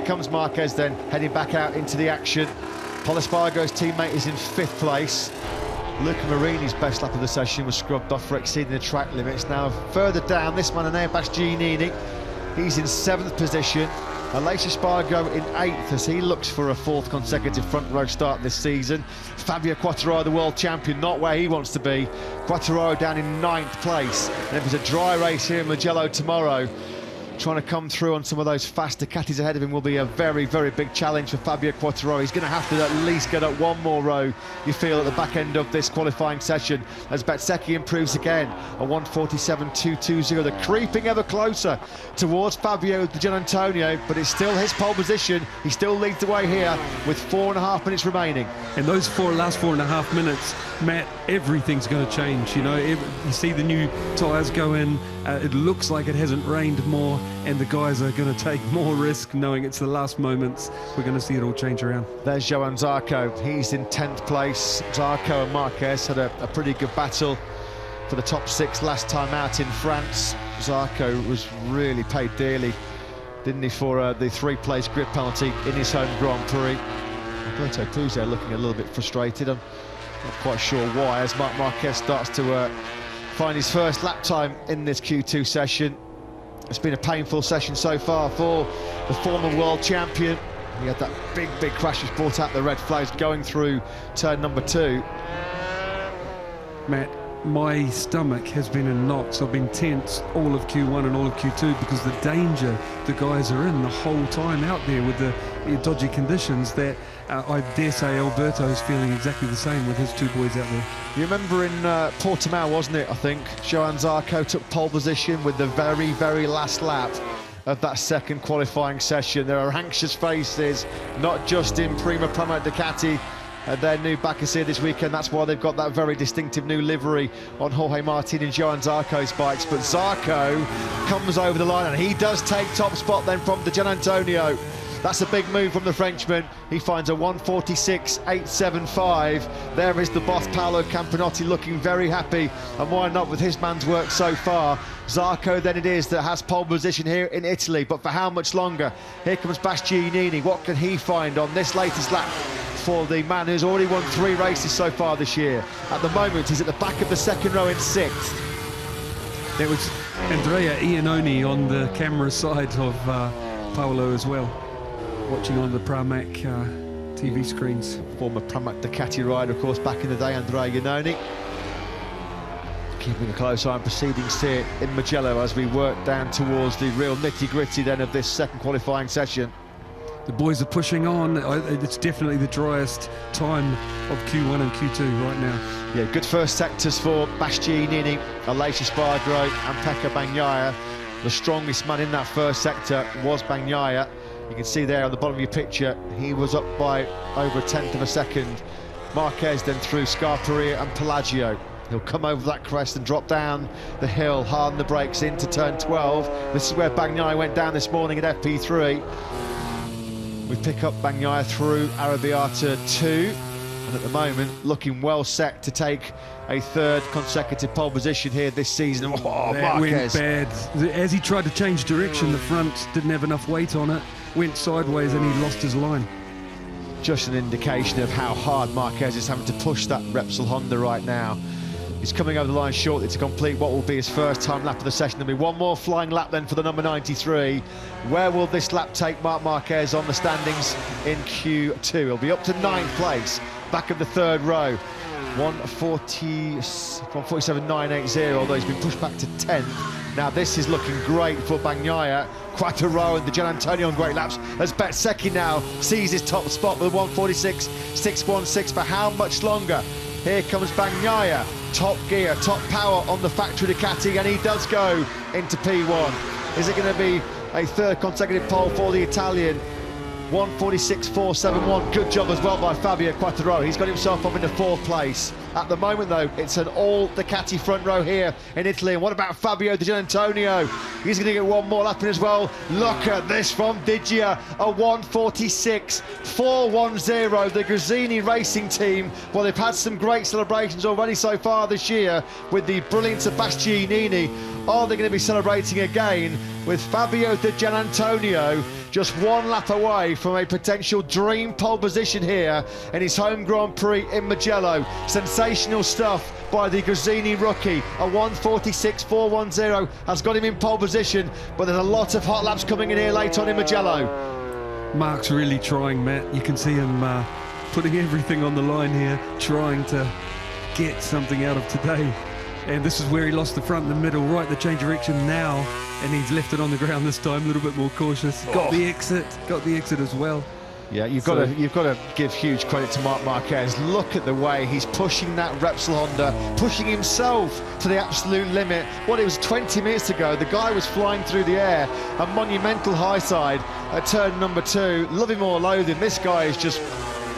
comes Marquez then, heading back out into the action. Polispargo's teammate is in 5th place. Luca Marini's best lap of the session was scrubbed off for exceeding the track limits. Now further down, this man and Bastianini, he's in 7th position. Aleix Espargaro in 8th as he looks for a 4th consecutive front row start this season. Fabio Quartararo, the world champion, not where he wants to be. Quartararo down in 9th place. And if there's a dry race here in Mugello tomorrow, trying to come through on some of those fast Ducatis ahead of him will be a very, very big challenge for Fabio Quartararo. He's going to have to at least get up one more row, you feel, at the back end of this qualifying session, as Bezzecchi improves again, a 1:47.220. They're creeping ever closer towards Fabio DiGiannantonio, but it's still his pole position. He still leads the way here with 4.5 minutes remaining. And those last 4.5 minutes, Matt, everything's going to change. You know, you see the new tyres go in. It looks like it hasn't rained more, and the guys are going to take more risk, knowing it's the last moments. We're going to see it all change around. There's Johann Zarco. He's in 10th place. Zarco and Marquez had a pretty good battle for the top 6 last time out in France. Zarco was really paid dearly, didn't he, for the 3-place grid penalty in his home Grand Prix. Alberto Puzo looking a little bit frustrated. I'm not quite sure why, as Marc Marquez starts to find his first lap time in this Q2 session. It's been a painful session so far for the former world champion. He had that big crash which brought out the red flags going through turn number 2. Matt, my stomach has been in knots. I've been tense all of Q1 and all of Q2 because the danger the guys are in the whole time out there with the dodgy conditions that I dare say Alberto's feeling exactly the same with his 2 boys out there. You remember in Portimao, wasn't it, I think, Johann Zarco took pole position with the very last lap of that second qualifying session. There are anxious faces, not just in Prima Pramac Ducati, their new backers here this weekend. That's why they've got that very distinctive new livery on Jorge Martin and Johann Zarco's bikes. But Zarco comes over the line and he does take top spot then from Giannantonio. That's a big move from the Frenchman. He finds a 1:46.875. There is the boss, Paolo Campinotti, looking very happy. And why not with his man's work so far? Zarco then it is that has pole position here in Italy, but for how much longer? Here comes Bastianini. What can he find on this latest lap for the man who's already won 3 races so far this year? At the moment, he's at the back of the second row in 6th. It was Andrea Iannone on the camera side of Paolo as well, watching on the Pramac TV screens. Former Pramac Ducati rider, of course, back in the day, Andrea Iannone. Keeping a close eye on proceedings here in Mugello as we work down towards the real nitty-gritty then of this second qualifying session. The boys are pushing on. It's definitely the driest time of Q1 and Q2 right now. Yeah, good first sectors for Bastianini, Aleix Espargaro and Pecco Bagnaia. The strongest man in that first sector was Bagnaia. You can see there on the bottom of your picture, he was up by over 1/10 of a second. Marquez then through Scarperia and Pelagio. He'll come over that crest and drop down the hill, harden the brakes into turn 12. This is where Bagnaia went down this morning at FP3. We pick up Bagnaia through Arrabbiata 2, and at the moment looking well set to take a 3rd consecutive pole position here this season. Oh, that Marquez went bad. As he tried to change direction, the front didn't have enough weight on it, went sideways and he lost his line. Just an indication of how hard Marquez is having to push that Repsol Honda right now. He's coming over the line shortly to complete what will be his first time lap of the session. There'll be one more flying lap then for the number 93. Where will this lap take Marc Marquez on the standings in Q2? He'll be up to 9th place, back of the 3rd row. 1:47.980, although he's been pushed back to 10th. Now this is looking great for Bagnaia. Quartararo and Giannantonio on great laps as Bezzecchi now sees his top spot with 1:46.616. For how much longer? Here comes Bagnaia, top gear, top power on the factory Ducati, and he does go into P1. Is it going to be a 3rd consecutive pole for the Italian? 1:46.471. Good job as well by Fabio Quartararo. He's got himself up into 4th place. At the moment, though, it's an all Ducati front row here in Italy. And what about Fabio DiGiannantonio? He's going to get one more lap in as well. Look at this from Digia, a 1:46.410. The Grazzini Racing Team, well, they've had some great celebrations already so far this year with the brilliant Bastianini. Are they going to be celebrating again with Fabio DiGiannantonio just one lap away from a potential dream pole position here in his home Grand Prix in Mugello. Sensational stuff by the Gresini rookie. A 1:46.410 has got him in pole position, but there's a lot of hot laps coming in here late on in Mugello. Mark's really trying, Matt. You can see him putting everything on the line here, trying to get something out of today. And this is where he lost the front and the middle, right, the change direction now, and he's left it on the ground this time, a little bit more cautious. Got the exit as well. Yeah, you've got to give huge credit to Marc Marquez. Look at the way he's pushing that Repsol Honda, pushing himself to the absolute limit. What, it was 20 minutes ago, the guy was flying through the air, a monumental high side at turn number 2. Love him or loathe him, this guy is just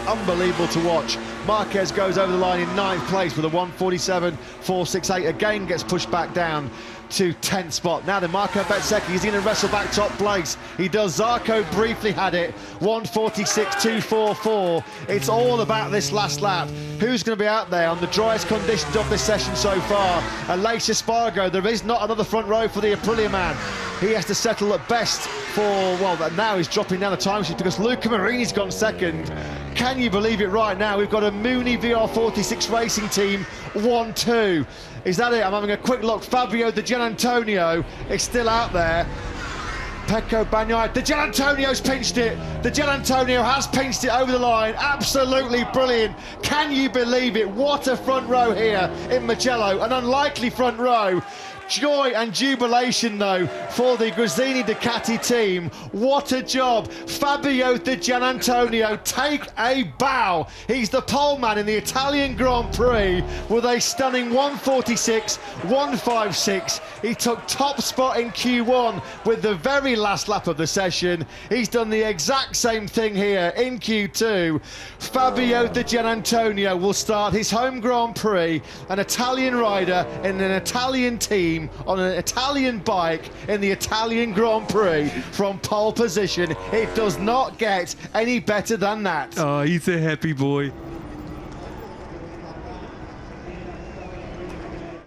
unbelievable to watch. Marquez goes over the line in 9th place with a 1:47.468. Again gets pushed back down to 10th spot. Now then, Marco Bezzecchi, he's going to wrestle back top place. He does. Zarco briefly had it, 1:46.244. It's all about this last lap. Who's going to be out there on the driest conditions of this session so far? Aleix Espargo. There is not another front row for the Aprilia man. He has to settle at best for, well, now he's dropping down the timesheet because Luca Marini's gone second. Can you believe it right now? We've got a Mooney VR46 Racing Team 1-2. Is that it? I'm having a quick look. Fabio DiGiannantonio is still out there. Pecco Bagnaia. Giannantonio's pinched it. Giannantonio has pinched it over the line. Absolutely brilliant. Can you believe it? What a front row here in Mugello. An unlikely front row. Joy and jubilation, though, for the Gresini Ducati team. What a job. Fabio DiGiannantonio, take a bow. He's the pole man in the Italian Grand Prix with a stunning 1:46.156. He took top spot in Q1 with the very last lap of the session. He's done the exact same thing here in Q2. Fabio DiGiannantonio will start his home Grand Prix, an Italian rider in an Italian team on an Italian bike in the Italian Grand Prix from pole position. It does not get any better than that. Oh, he's a happy boy.